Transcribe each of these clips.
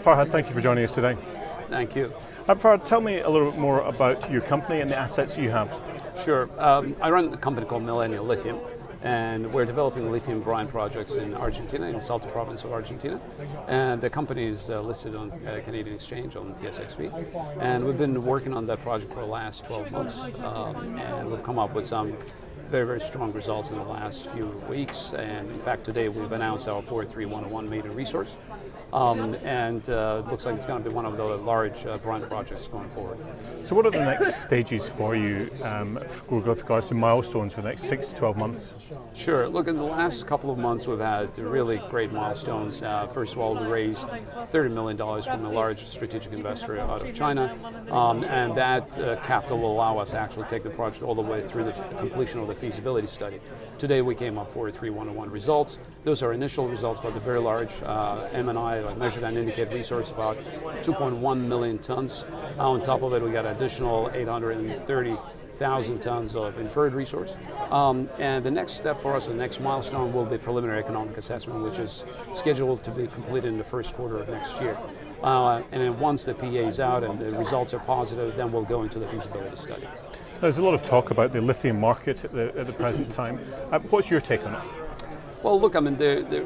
Farhad, thank you for joining us today. Thank you. Farhad, tell me a little bit more about your company and the assets you have. Sure. I run a company called Millennium, and we're developing lithium brine projects in Argentina, in Salta province of Argentina. And the company is listed on Canadian Exchange, on TSXV. And we've been working on that project for the last 12 months. And we've come up with some very, very strong results in the last few weeks. And in fact, today we've announced our 43101 maiden resource. And it looks like it's going to be one of the large brine projects going forward. So what are the next stages for you with regards to milestones for the next 6 to 12 months? Sure. Look, in the last couple of months we've had really great milestones. First of all, we raised $30 million from a large strategic investor out of China, and that capital will allow us to actually take the project all the way through the completion of the feasibility study. Today we came up 43101 results. Those are initial results, but the very large M&I, like measured and indicated resource, about 2.1 million tons. On top of it, we got an additional 830,000 tons of inferred resource. And the next step for us, the next milestone, will be preliminary economic assessment, which is scheduled to be completed in the first quarter of next year. And then once the PA is out and the results are positive, then we'll go into the feasibility study. There's a lot of talk about the lithium market at the present time. What's your take on it? Well, look, I mean,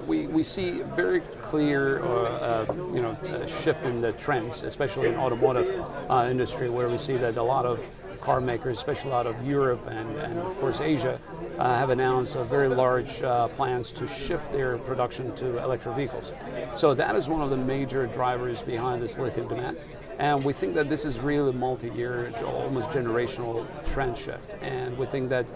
we see very clear shift in the trends, especially in automotive industry, where we see that a lot of car makers, especially out of Europe and of course Asia, have announced very large plans to shift their production to electric vehicles. So that is one of the major drivers behind this lithium demand. And we think that this is really a multi-year, almost generational trend shift. And we think that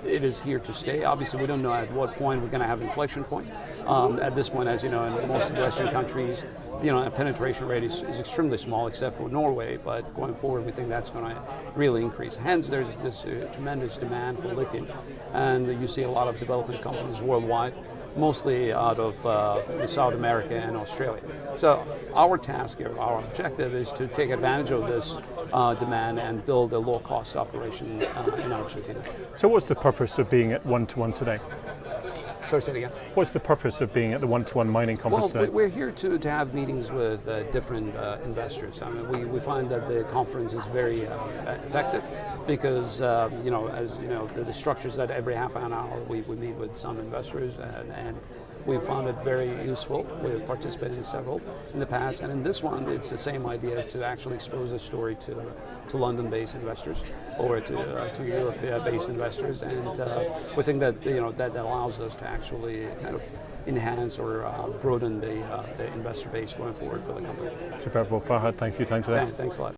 it is here to stay. Obviously, we don't know at what point we're going to have an inflection point. At this point, as you know, in most Western countries, a penetration rate is extremely small, except for Norway. But going forward, we think that's going to really increase. Hence, there's this tremendous demand for lithium. And you see a lot of development companies worldwide, mostly out of South America and Australia. So our task here, our objective, is to take advantage of this demand and build a low-cost operation in Argentina. So what's the purpose of being at 1-to-1 today? Sorry, say it again. What's the purpose of being at the 1-to-1 mining conference today? Well, we're here to have meetings with different investors. I mean, we find that the conference is very effective because, the structures that every half an hour we meet with some investors, and we found it very useful. We've participated in several in the past, and in this one, it's the same idea to actually expose the story to London-based investors or to Europe-based investors, and we think that that allows us to actually kind of enhance or broaden the investor base going forward for the company. Superb. Well, Farhad, thank you for your time today. Thanks a lot.